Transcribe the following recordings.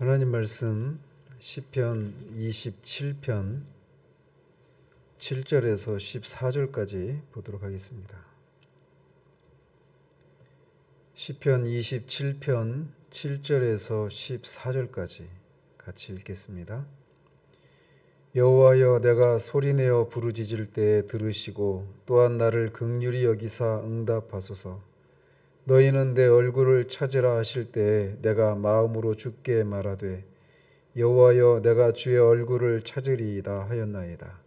하나님 말씀 시편 27편 7절에서 14절까지 보도록 하겠습니다. 시편 27편 7절에서 14절까지 같이 읽겠습니다. 여호와여, 내가 소리내어 부르짖을 때에 들으시고 또한 나를 긍휼히 여기사 응답하소서. 너희는 내 얼굴을 찾으라 하실 때에 내가 마음으로 주께 말하되 여호와여, 내가 주의 얼굴을 찾으리이다 하였나이다.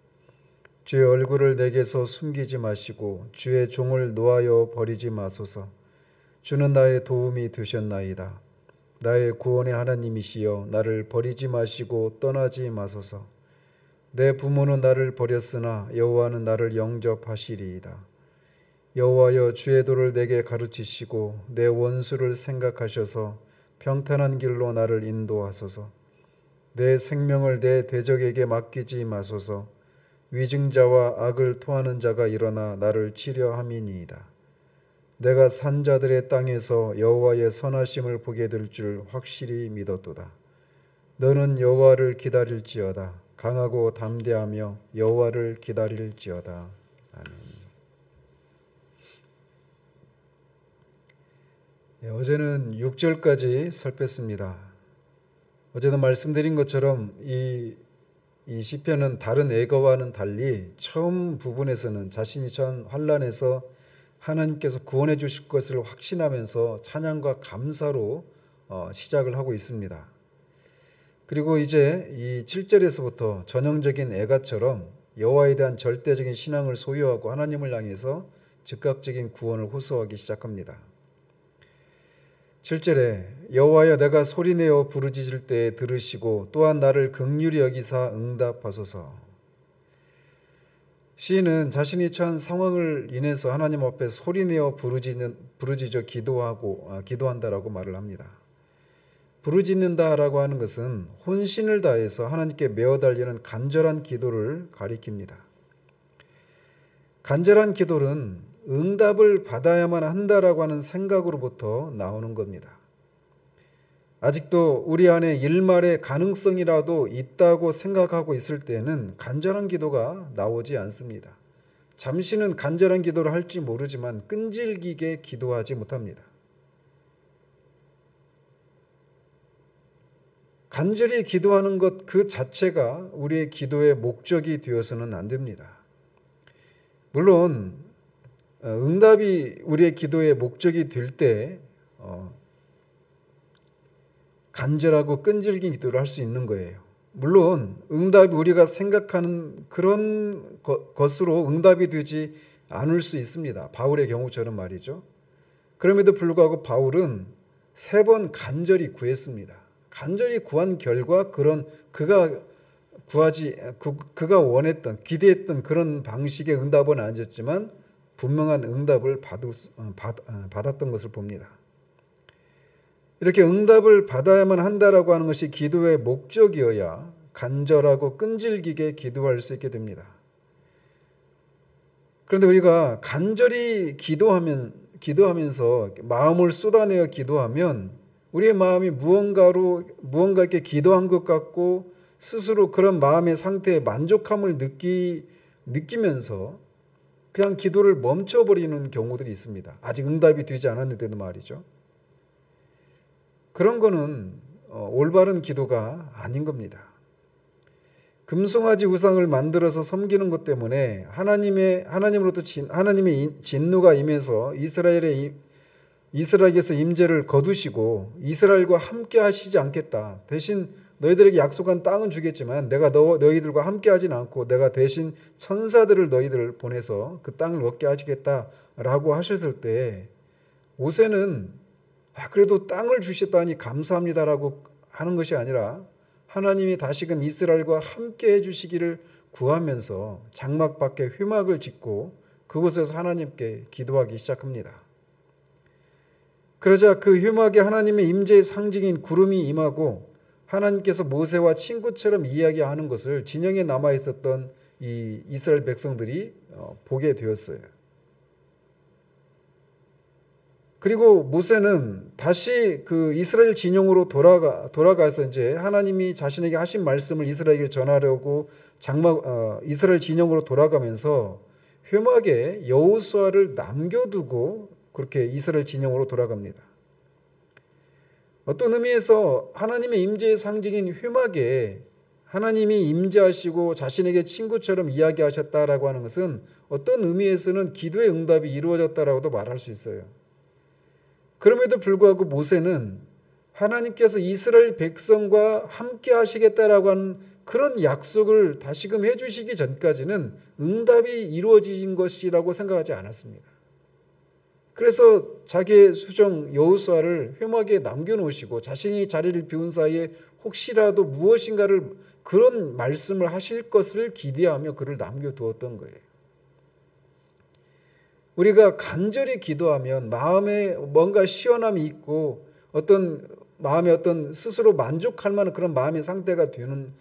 주의 얼굴을 내게서 숨기지 마시고 주의 종을 노하여 버리지 마소서. 주는 나의 도움이 되셨나이다. 나의 구원의 하나님이시여, 나를 버리지 마시고 떠나지 마소서. 내 부모는 나를 버렸으나 여호와는 나를 영접하시리이다. 여호와여, 주의 도를 내게 가르치시고 내 원수를 생각하셔서 평탄한 길로 나를 인도하소서. 내 생명을 내 대적에게 맡기지 마소서. 위증자와 악을 토하는 자가 일어나 나를 치려함이니이다. 내가 산자들의 땅에서 여호와의 선하심을 보게 될 줄 확실히 믿었도다. 너는 여호와를 기다릴지어다. 강하고 담대하며 여호와를 기다릴지어다. 아멘. 어제는 6절까지 살폈습니다. 어제도 말씀드린 것처럼 이 시편은 다른 애거와는 달리 처음 부분에서는 자신이 처한 환난에서 하나님께서 구원해 주실 것을 확신하면서 찬양과 감사로 시작을 하고 있습니다. 그리고 이제 이 7절에서부터 전형적인 애가처럼 여호와에 대한 절대적인 신앙을 소유하고 하나님을 향해서 즉각적인 구원을 호소하기 시작합니다. 7절에 여호와여, 내가 소리내어 부르짖을 때에 들으시고 또한 나를 긍휼히 여기사 응답하소서. 시인은 자신이 처한 상황을 인해서 하나님 앞에 소리내어 부르짖어 기도한다라고 말을 합니다. 부르짖는다라고 하는 것은 혼신을 다해서 하나님께 메어 달리는 간절한 기도를 가리킵니다. 간절한 기도는 응답을 받아야만 한다라고 하는 생각으로부터 나오는 겁니다. 아직도 우리 안에 일말의 가능성이라도 있다고 생각하고 있을 때는 간절한 기도가 나오지 않습니다. 잠시는 간절한 기도를 할지 모르지만 끈질기게 기도하지 못합니다. 간절히 기도하는 것 그 자체가 우리의 기도의 목적이 되어서는 안 됩니다. 물론 응답이 우리의 기도의 목적이 될 때 간절하고 끈질긴 기도를 할 수 있는 거예요. 물론 응답이 우리가 생각하는 그런 것으로 응답이 되지 않을 수 있습니다. 바울의 경우처럼 말이죠. 그럼에도 불구하고 바울은 3번 간절히 구했습니다. 간절히 구한 결과 그가 원했던 기대했던 그런 방식의 응답은 아니었지만 분명한 응답을 받았던 것을 봅니다. 이렇게 응답을 받아야만 한다라고 하는 것이 기도의 목적이어야 간절하고 끈질기게 기도할 수 있게 됩니다. 그런데 우리가 간절히 기도하면서 마음을 쏟아내어 기도하면 우리의 마음이 무언가 이렇게 기도한 것 같고 스스로 그런 마음의 상태에 만족함을 느끼면서 그냥 기도를 멈춰버리는 경우들이 있습니다. 아직 응답이 되지 않았는데도 말이죠. 그런 거는 올바른 기도가 아닌 겁니다. 금송아지 우상을 만들어서 섬기는 것 때문에 하나님으로부터 하나님의 진노가 임해서 이스라엘에서 임재를 거두시고 이스라엘과 함께 하시지 않겠다. 대신 너희들에게 약속한 땅은 주겠지만 내가 너희들과 함께 하진 않고 내가 대신 천사들을 너희들을 보내서 그 땅을 얻게 하시겠다라고 하셨을 때 모세는 그래도 땅을 주셨다니 감사합니다라고 하는 것이 아니라 하나님이 다시금 이스라엘과 함께 해주시기를 구하면서 장막 밖에 회막을 짓고 그곳에서 하나님께 기도하기 시작합니다. 그러자 그 회막에 하나님의 임재의 상징인 구름이 임하고 하나님께서 모세와 친구처럼 이야기하는 것을 진영에 남아있었던 이 이스라엘 백성들이 보게 되었어요. 그리고 모세는 다시 그 이스라엘 진영으로 돌아가서 이제 하나님이 자신에게 하신 말씀을 이스라엘에게 전하려고 이스라엘 진영으로 돌아가면서 회막에 여호수아를 남겨두고 그렇게 이스라엘 진영으로 돌아갑니다. 어떤 의미에서 하나님의 임재의 상징인 회막에 하나님이 임재하시고 자신에게 친구처럼 이야기하셨다라고 하는 것은 어떤 의미에서는 기도의 응답이 이루어졌다라고도 말할 수 있어요. 그럼에도 불구하고 모세는 하나님께서 이스라엘 백성과 함께 하시겠다라고 하는 그런 약속을 다시금 해주시기 전까지는 응답이 이루어진 것이라고 생각하지 않았습니다. 그래서 자기의 수종 여호수아를 회막에 남겨놓으시고 자신이 자리를 비운 사이에 혹시라도 무엇인가를 그런 말씀을 하실 것을 기대하며 그를 남겨두었던 거예요. 우리가 간절히 기도하면 마음에 뭔가 시원함이 있고 마음에 어떤 스스로 만족할 만한 그런 마음의 상태가 되는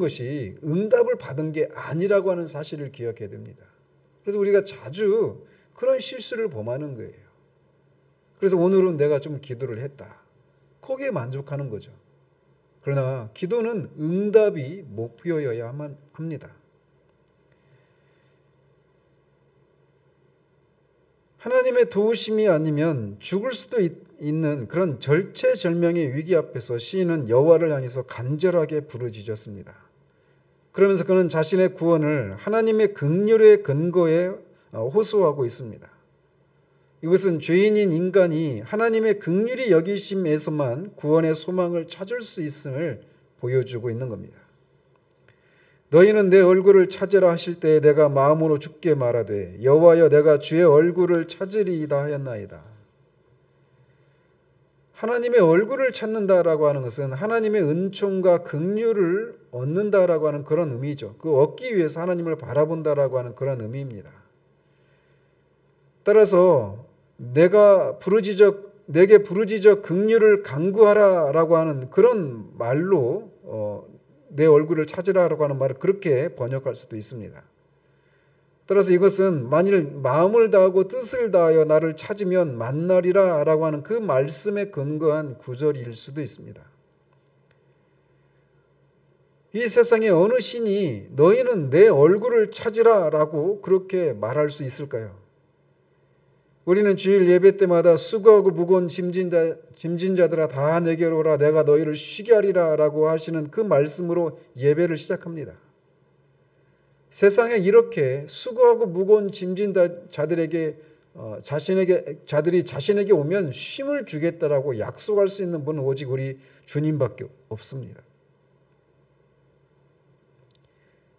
것이 응답을 받은 게 아니라고 하는 사실을 기억해야 됩니다. 그래서 우리가 자주 그런 실수를 범하는 거예요. 그래서 오늘은 내가 좀 기도를 했다. 거기에 만족하는 거죠. 그러나 기도는 응답이 목표여야만 합니다. 하나님의 도우심이 아니면 죽을 수도 있는 그런 절체절명의 위기 앞에서 시인은 여호와를 향해서 간절하게 부르짖었습니다. 그러면서 그는 자신의 구원을 하나님의 긍휼의 근거에 호소하고 있습니다. 이것은 죄인인 인간이 하나님의 긍휼히 여기심에서만 구원의 소망을 찾을 수 있음을 보여주고 있는 겁니다. 너희는 내 얼굴을 찾으라 하실 때에 내가 마음으로 주께 말하되 여호와여 내가 주의 얼굴을 찾으리이다 하였나이다. 하나님의 얼굴을 찾는다라고 하는 것은 하나님의 은총과 긍휼을 얻는다라고 하는 그런 의미죠. 그 얻기 위해서 하나님을 바라본다라고 하는 그런 의미입니다. 따라서 내게 부르짖어 긍휼을 간구하라라고 하는 그런 말로 내 얼굴을 찾으라라고 하는 말을 그렇게 번역할 수도 있습니다. 따라서 이것은 만일 마음을 다하고 뜻을 다하여 나를 찾으면 만나리라 라고 하는 그 말씀에 근거한 구절일 수도 있습니다. 이 세상에 어느 신이 너희는 내 얼굴을 찾으라 라고 그렇게 말할 수 있을까요? 우리는 주일 예배 때마다 수고하고 무거운 짐진자들아 다 내게로 오라 내가 너희를 쉬게 하리라 라고 하시는 그 말씀으로 예배를 시작합니다. 세상에 이렇게 수고하고 무거운 짐진자들에게 자들이 자신에게 오면 쉼을 주겠다라고 약속할 수 있는 분은 오직 우리 주님밖에 없습니다.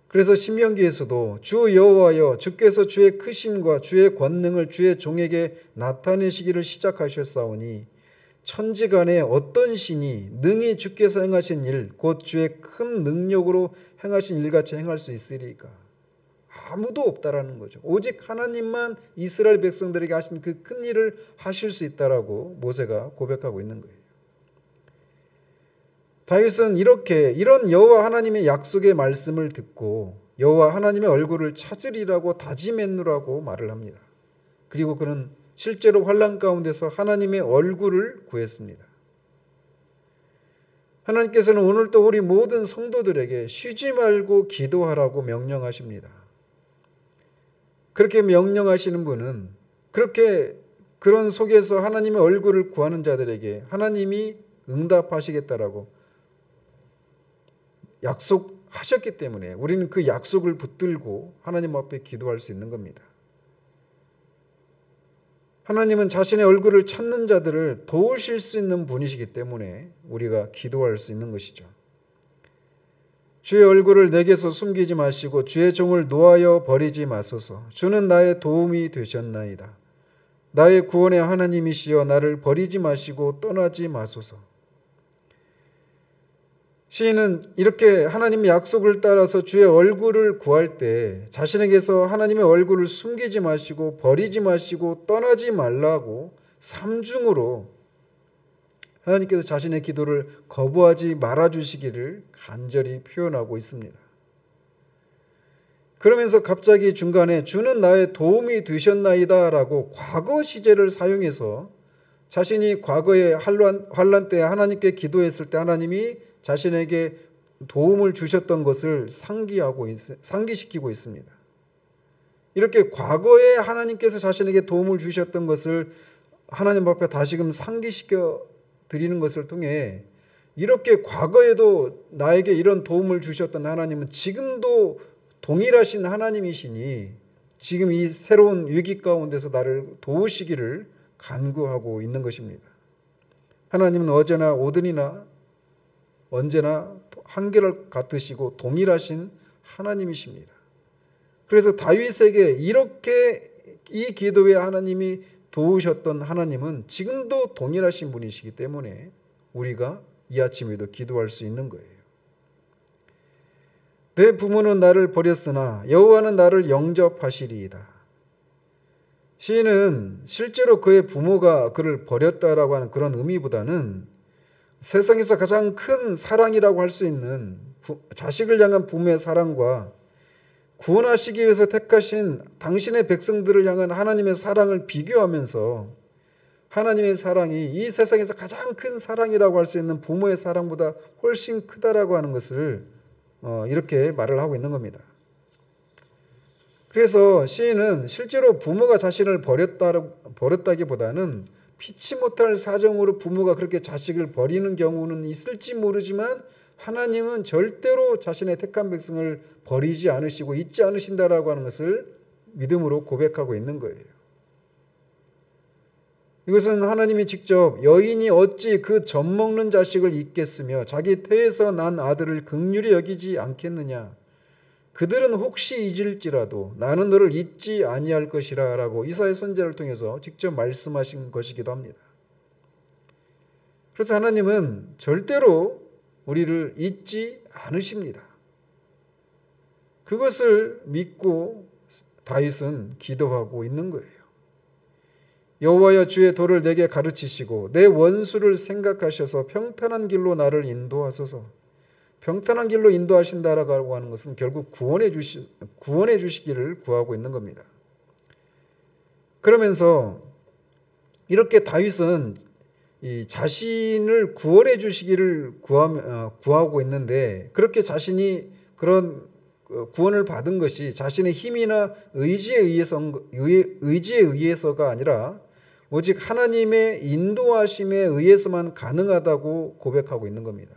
그래서 신명기에서도 주 여호와여 주께서 주의 크심과 주의 권능을 주의 종에게 나타내시기를 시작하셨사오니 천지간에 어떤 신이 능히 주께서 행하신 일 곧 주의 큰 능력으로 행하신 일같이 행할 수 있으리까? 아무도 없다라는 거죠. 오직 하나님만 이스라엘 백성들에게 하신 그 큰 일을 하실 수 있다라고 모세가 고백하고 있는 거예요. 다윗은 이런 여호와 하나님의 약속의 말씀을 듣고 여호와 하나님의 얼굴을 찾으리라고 다짐했노라고 말을 합니다. 그리고 그는 실제로 환난 가운데서 하나님의 얼굴을 구했습니다. 하나님께서는 오늘 또 우리 모든 성도들에게 쉬지 말고 기도하라고 명령하십니다. 그렇게 명령하시는 분은 그런 속에서 하나님의 얼굴을 구하는 자들에게 하나님이 응답하시겠다라고 약속하셨기 때문에 우리는 그 약속을 붙들고 하나님 앞에 기도할 수 있는 겁니다. 하나님은 자신의 얼굴을 찾는 자들을 도우실 수 있는 분이시기 때문에 우리가 기도할 수 있는 것이죠. 주의 얼굴을 내게서 숨기지 마시고 주의 종을 노하여 버리지 마소서. 주는 나의 도움이 되셨나이다. 나의 구원의 하나님이시여 나를 버리지 마시고 떠나지 마소서. 시인은 이렇게 하나님의 약속을 따라서 주의 얼굴을 구할 때 자신에게서 하나님의 얼굴을 숨기지 마시고 버리지 마시고 떠나지 말라고 삼중으로 하나님께서 자신의 기도를 거부하지 말아주시기를 간절히 표현하고 있습니다. 그러면서 갑자기 중간에 주는 나의 도움이 되셨나이다 라고 과거 시제를 사용해서 자신이 과거에 환난 때 하나님께 기도했을 때 하나님이 자신에게 도움을 주셨던 것을 상기시키고 있습니다. 이렇게 과거에 하나님께서 자신에게 도움을 주셨던 것을 하나님 앞에 다시금 상기시켜 드리는 것을 통해 이렇게 과거에도 나에게 이런 도움을 주셨던 하나님은 지금도 동일하신 하나님이시니 지금 이 새로운 위기 가운데서 나를 도우시기를 간구하고 있는 것입니다. 하나님은 어제나 오늘이나 언제나 한결 같으시고 동일하신 하나님이십니다. 그래서 다윗에게 이렇게 이 기도에 하나님이 도우셨던 하나님은 지금도 동일하신 분이시기 때문에 우리가 이 아침에도 기도할 수 있는 거예요. 내 부모는 나를 버렸으나 여호와는 나를 영접하시리이다. 시인은 실제로 그의 부모가 그를 버렸다라고 하는 그런 의미보다는 세상에서 가장 큰 사랑이라고 할 수 있는 자식을 향한 부모의 사랑과 구원하시기 위해서 택하신 당신의 백성들을 향한 하나님의 사랑을 비교하면서 하나님의 사랑이 이 세상에서 가장 큰 사랑이라고 할 수 있는 부모의 사랑보다 훨씬 크다라고 하는 것을 이렇게 말을 하고 있는 겁니다. 그래서 시인은 실제로 부모가 자신을 버렸다기보다는 피치 못할 사정으로 부모가 그렇게 자식을 버리는 경우는 있을지 모르지만 하나님은 절대로 자신의 택한 백성을 버리지 않으시고 잊지 않으신다라고 하는 것을 믿음으로 고백하고 있는 거예요. 이것은 하나님이 직접 여인이 어찌 그 젖먹는 자식을 잊겠으며 자기 태에서 난 아들을 긍휼히 여기지 않겠느냐. 그들은 혹시 잊을지라도 나는 너를 잊지 아니할 것이라 라고 이사야 선지자를 통해서 직접 말씀하신 것이기도 합니다. 그래서 하나님은 절대로 우리를 잊지 않으십니다. 그것을 믿고 다윗은 기도하고 있는 거예요. 여호와여 주의 도를 내게 가르치시고 내 원수를 생각하셔서 평탄한 길로 나를 인도하소서. 평탄한 길로 인도하신다라고 하는 것은 결국 구원해 주시기를 구하고 있는 겁니다. 그러면서 이렇게 다윗은 이 자신을 구원해 주시기를 구하고 있는데 그렇게 자신이 그런 구원을 받은 것이 자신의 힘이나 의지에 의해서가 아니라 오직 하나님의 인도하심에 의해서만 가능하다고 고백하고 있는 겁니다.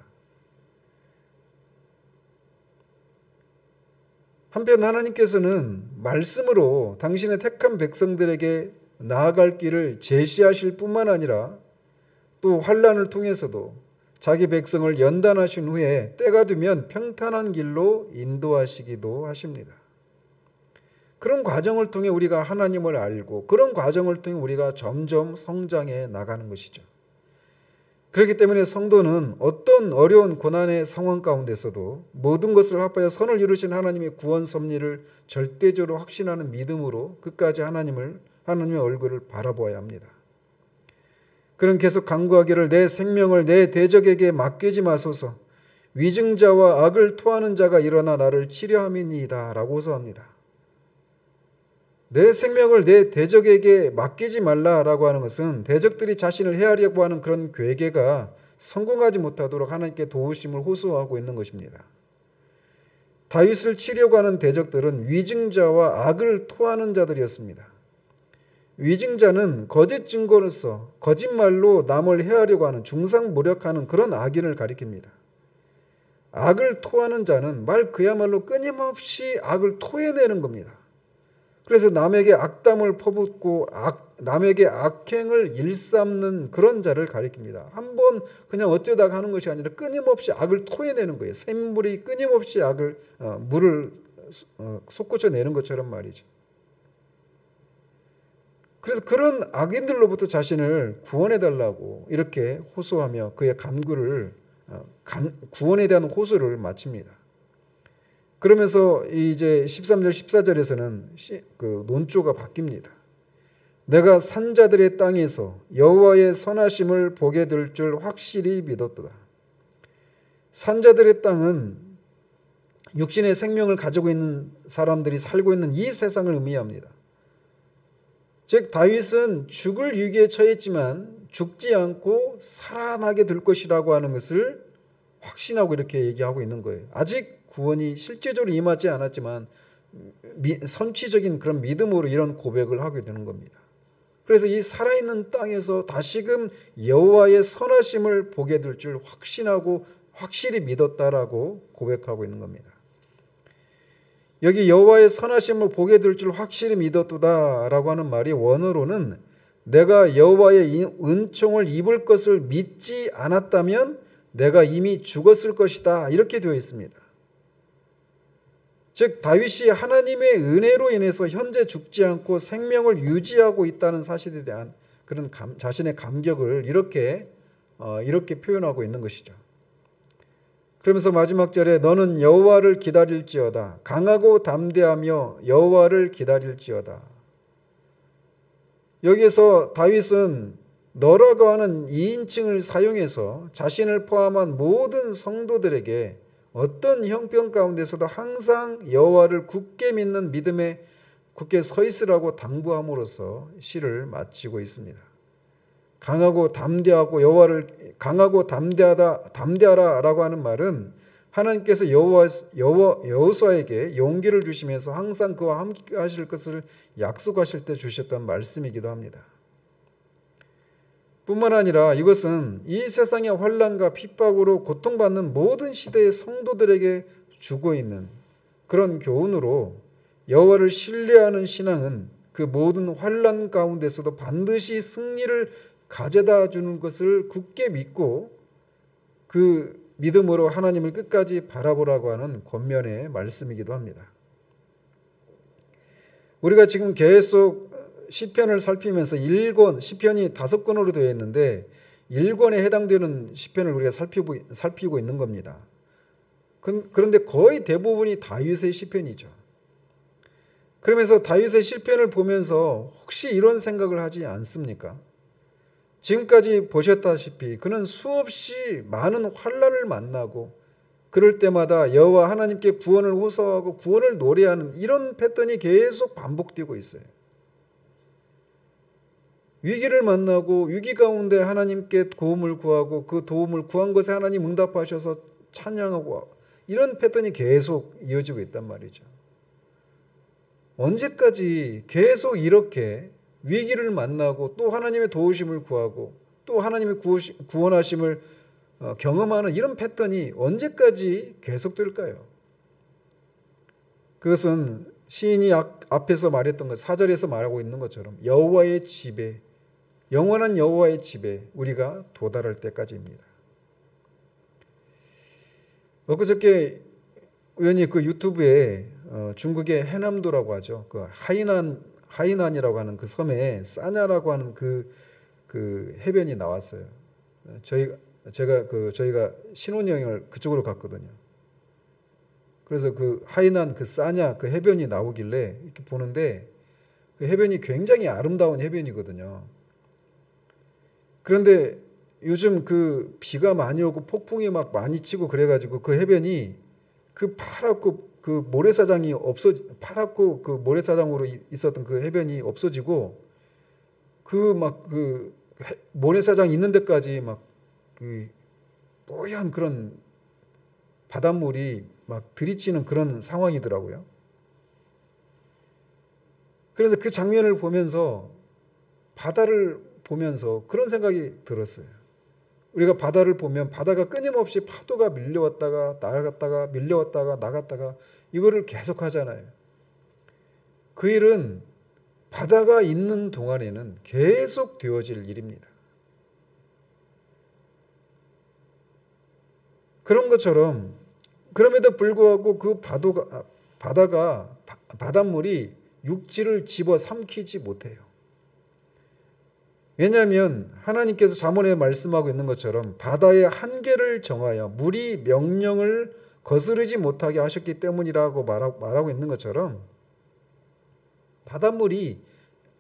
한편 하나님께서는 말씀으로 당신의 택한 백성들에게 나아갈 길을 제시하실 뿐만 아니라 또 환난을 통해서도 자기 백성을 연단하신 후에 때가 되면 평탄한 길로 인도하시기도 하십니다. 그런 과정을 통해 우리가 하나님을 알고 그런 과정을 통해 우리가 점점 성장해 나가는 것이죠. 그렇기 때문에 성도는 어떤 어려운 고난의 상황 가운데서도 모든 것을 합하여 선을 이루신 하나님의 구원 섭리를 절대적으로 확신하는 믿음으로 끝까지 하나님의 얼굴을 바라보아야 합니다. 그는 계속 간구하기를 내 생명을 내 대적에게 맡기지 마소서. 위증자와 악을 토하는 자가 일어나 나를 치려함이니이다 라고 호소합니다. 내 생명을 내 대적에게 맡기지 말라라고 하는 것은 대적들이 자신을 해하려고 하는 그런 괴계가 성공하지 못하도록 하나님께 도우심을 호소하고 있는 것입니다. 다윗을 치려고 하는 대적들은 위증자와 악을 토하는 자들이었습니다. 위증자는 거짓 증거로서 거짓말로 남을 해하려고 하는 중상모략하는 그런 악인을 가리킵니다. 악을 토하는 자는 그야말로 끊임없이 악을 토해내는 겁니다. 그래서 남에게 악담을 퍼붓고 남에게 악행을 일삼는 그런 자를 가리킵니다. 한번 그냥 어쩌다가 하는 것이 아니라 끊임없이 악을 토해내는 거예요. 샘물이 끊임없이 물을 솟구쳐내는 것처럼 말이죠. 그래서 그런 악인들로부터 자신을 구원해달라고 이렇게 호소하며 그의 구원에 대한 호소를 마칩니다. 그러면서 이제 13절 14절에서는 그 논조가 바뀝니다. 내가 산자들의 땅에서 여호와의 선하심을 보게 될 줄 확실히 믿었도다. 산자들의 땅은 육신의 생명을 가지고 있는 사람들이 살고 있는 이 세상을 의미합니다. 즉 다윗은 죽을 위기에 처했지만 죽지 않고 살아나게 될 것이라고 하는 것을 확신하고 이렇게 얘기하고 있는 거예요. 아직 구원이 실제적으로 임하지 않았지만 선취적인 그런 믿음으로 이런 고백을 하게 되는 겁니다. 그래서 이 살아있는 땅에서 다시금 여호와의 선하심을 보게 될 줄 확신하고 확실히 믿었다라고 고백하고 있는 겁니다. 여기 여호와의 선하심을 보게 될 줄 확실히 믿었도다라고 하는 말이 원어로는 내가 여호와의 은총을 입을 것을 믿지 않았다면 내가 이미 죽었을 것이다 이렇게 되어 있습니다. 즉 다윗이 하나님의 은혜로 인해서 현재 죽지 않고 생명을 유지하고 있다는 사실에 대한 그런 자신의 감격을 이렇게 표현하고 있는 것이죠. 그러면서 마지막 절에 너는 여호와를 기다릴지어다. 강하고 담대하며 여호와를 기다릴지어다. 여기에서 다윗은 너라고 하는 2인칭을 사용해서 자신을 포함한 모든 성도들에게 어떤 형편 가운데서도 항상 여호와를 굳게 믿는 믿음에 굳게 서 있으라고 당부함으로써 시를 마치고 있습니다. 강하고 담대하고 여호와를 강하고 담대하라라고 하는 말은 하나님께서 여호수아에게 용기를 주시면서 항상 그와 함께 하실 것을 약속하실 때 주셨던 말씀이기도 합니다. 뿐만 아니라 이것은 이 세상의 환난과 핍박으로 고통받는 모든 시대의 성도들에게 주고 있는 그런 교훈으로 여호와를 신뢰하는 신앙은 그 모든 환난 가운데서도 반드시 승리를 가져다 주는 것을 굳게 믿고 그 믿음으로 하나님을 끝까지 바라보라고 하는 권면의 말씀이기도 합니다. 우리가 지금 계속 시편을 살피면서 1권, 시편이 5권으로 되어 있는데 1권에 해당되는 시편을 우리가 살피고 있는 겁니다. 그런데 거의 대부분이 다윗의 시편이죠. 그러면서 다윗의 시편을 보면서 혹시 이런 생각을 하지 않습니까? 지금까지 보셨다시피 그는 수없이 많은 환난을 만나고 그럴 때마다 여호와 하나님께 구원을 호소하고 구원을 노래하는 이런 패턴이 계속 반복되고 있어요. 위기를 만나고 위기 가운데 하나님께 도움을 구하고 그 도움을 구한 것에 하나님 응답하셔서 찬양하고 이런 패턴이 계속 이어지고 있단 말이죠. 언제까지 계속 이렇게 위기를 만나고 또 하나님의 도우심을 구하고 또 하나님의 구원하심을 경험하는 이런 패턴이 언제까지 계속될까요? 그것은 시인이 앞에서 말했던 것 4절에서 말하고 있는 것처럼 여호와의 집에 영원한 여호와의 집에 우리가 도달할 때까지입니다. 엊그저께 우연히 그 유튜브에 중국의 해남도라고 하죠. 그 하이난이라고 하는 그 섬에 싸냐라고 하는 그 해변이 나왔어요. 저희가 신혼여행을 그쪽으로 갔거든요. 그래서 그 하이난 그 싸냐 그 해변이 나오길래 이렇게 보는데 그 해변이 굉장히 아름다운 해변이거든요. 그런데 요즘 그 비가 많이 오고 폭풍이 막 많이 치고 그래가지고 그 해변이 그 파랗고 그 모래사장이 파랗고 그 모래사장으로 있었던 그 해변이 없어지고 그 모래사장 있는 데까지 막 그 뽀얀 그런 바닷물이 막 들이치는 그런 상황이더라고요. 그래서 그 장면을 보면서 바다를 보면서 그런 생각이 들었어요. 우리가 바다를 보면 바다가 끊임없이 파도가 밀려왔다가 나갔다가 밀려왔다가 나갔다가 이거를 계속 하잖아요. 그 일은 바다가 있는 동안에는 계속 되어질 일입니다. 그런 것처럼 그럼에도 불구하고 그 바닷물이 육지를 집어삼키지 못해요. 왜냐하면 하나님께서 잠언에 말씀하고 있는 것처럼 바다의 한계를 정하여 물이 명령을 거스르지 못하게 하셨기 때문이라고 말하고 있는 것처럼 바닷물이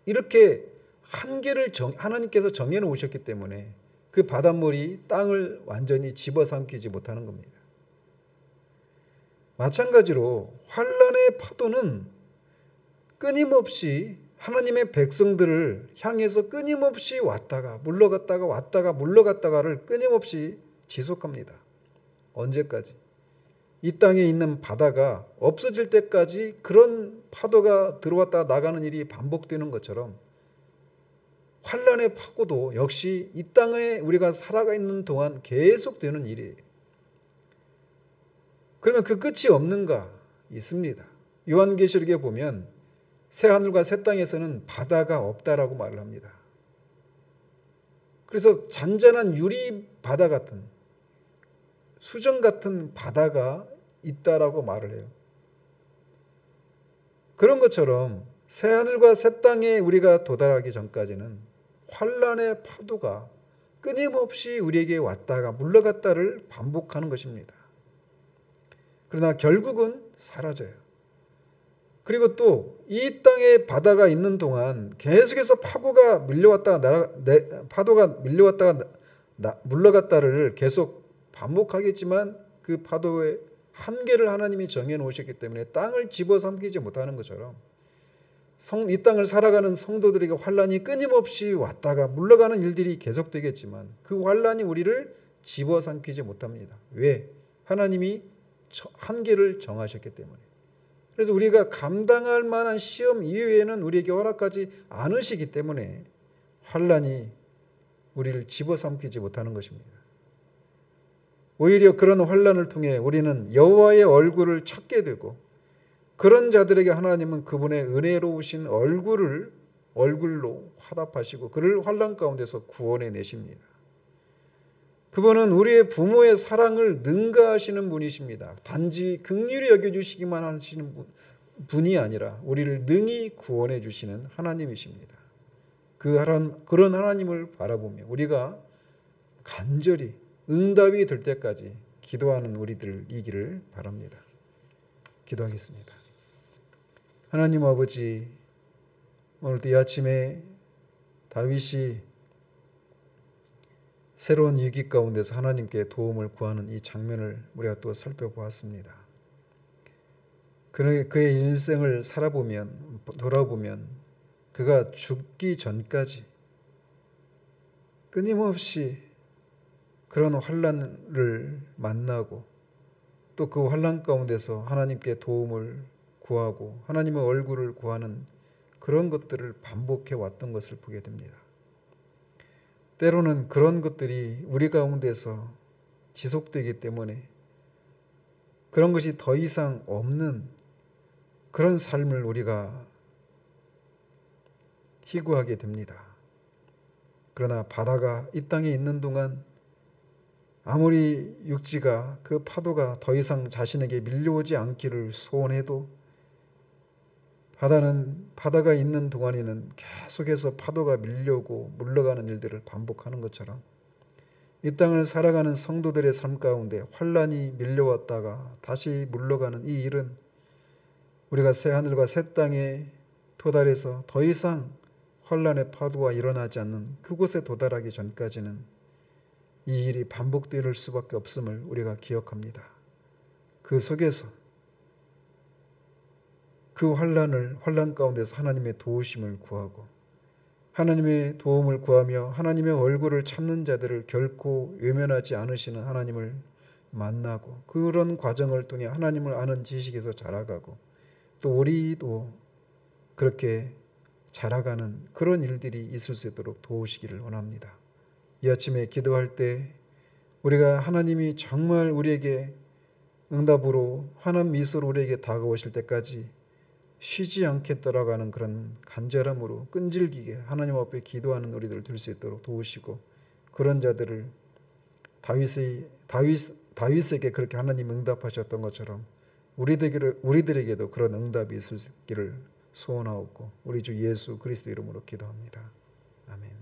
이렇게 한계를 하나님께서 정해놓으셨기 때문에 그 바닷물이 땅을 완전히 집어삼키지 못하는 겁니다. 마찬가지로 환난의 파도는 끊임없이 하나님의 백성들을 향해서 끊임없이 왔다가 물러갔다가 왔다가 물러갔다가를 끊임없이 지속합니다. 언제까지? 이 땅에 있는 바다가 없어질 때까지 그런 파도가 들어왔다가 나가는 일이 반복되는 것처럼 환난의 파고도 역시 이 땅에 우리가 살아가 있는 동안 계속되는 일이에요. 그러면 그 끝이 없는가? 있습니다. 요한계시록에 보면 새 하늘과 새 땅에서는 바다가 없다라고 말을 합니다. 그래서 잔잔한 유리 바다 같은 수정 같은 바다가 있다라고 말을 해요. 그런 것처럼 새 하늘과 새 땅에 우리가 도달하기 전까지는 환난의 파도가 끊임없이 우리에게 왔다가 물러갔다를 반복하는 것입니다. 그러나 결국은 사라져요. 그리고 또 이 땅에 바다가 있는 동안 계속해서 파도가 밀려왔다가 물러갔다를 계속 반복하겠지만 그 파도의 한계를 하나님이 정해놓으셨기 때문에 땅을 집어삼키지 못하는 것처럼 이 땅을 살아가는 성도들에게 환난이 끊임없이 왔다가 물러가는 일들이 계속되겠지만 그 환난이 우리를 집어삼키지 못합니다. 왜? 하나님이 한계를 정하셨기 때문에. 그래서 우리가 감당할 만한 시험 이외에는 우리에게 허락하지 않으시기 때문에 환난이 우리를 집어삼키지 못하는 것입니다. 오히려 그런 환난을 통해 우리는 여호와의 얼굴을 찾게 되고 그런 자들에게 하나님은 그분의 은혜로우신 얼굴로 화답하시고 그를 환난 가운데서 구원해 내십니다. 그분은 우리의 부모의 사랑을 능가하시는 분이십니다. 단지 긍휼히 여겨주시기만 하시는 분이 아니라 우리를 능히 구원해 주시는 하나님이십니다. 그런 하나님을 바라보며 우리가 간절히 응답이 될 때까지 기도하는 우리들이기를 바랍니다. 기도하겠습니다. 하나님 아버지, 오늘도 이 아침에 다윗이 새로운 위기 가운데서 하나님께 도움을 구하는 이 장면을 우리가 또 살펴보았습니다. 그의 인생을 돌아보면 그가 죽기 전까지 끊임없이 그런 환난을 만나고 또 그 환난 가운데서 하나님께 도움을 구하고 하나님의 얼굴을 구하는 그런 것들을 반복해 왔던 것을 보게 됩니다. 때로는 그런 것들이 우리 가운데서 지속되기 때문에 그런 것이 더 이상 없는 그런 삶을 우리가 희구하게 됩니다. 그러나 바다가 이 땅에 있는 동안 아무리 육지가 그 파도가 더 이상 자신에게 밀려오지 않기를 소원해도 바다가 있는 동안에는 계속해서 파도가 밀려오고 물러가는 일들을 반복하는 것처럼 이 땅을 살아가는 성도들의 삶 가운데 환난이 밀려왔다가 다시 물러가는 이 일은 우리가 새 하늘과 새 땅에 도달해서 더 이상 환난의 파도가 일어나지 않는 그곳에 도달하기 전까지는 이 일이 반복될 수밖에 없음을 우리가 기억합니다. 그 속에서 그 환난 가운데서 하나님의 도우심을 구하고 하나님의 도움을 구하며 하나님의 얼굴을 찾는 자들을 결코 외면하지 않으시는 하나님을 만나고 그런 과정을 통해 하나님을 아는 지식에서 자라가고 또 우리도 그렇게 자라가는 그런 일들이 있을 수 있도록 도우시기를 원합니다. 이 아침에 기도할 때 우리가 하나님이 정말 우리에게 응답으로 환한 미소로 우리에게 다가오실 때까지 쉬지 않게 따라가는 그런 간절함으로 끈질기게 하나님 앞에 기도하는 우리들을 될 수 있도록 도우시고 그런 자들을 다윗에게 그렇게 하나님 응답하셨던 것처럼 우리들에게도 그런 응답이 있을 수 있기를 소원하옵고 우리 주 예수 그리스도 이름으로 기도합니다. 아멘.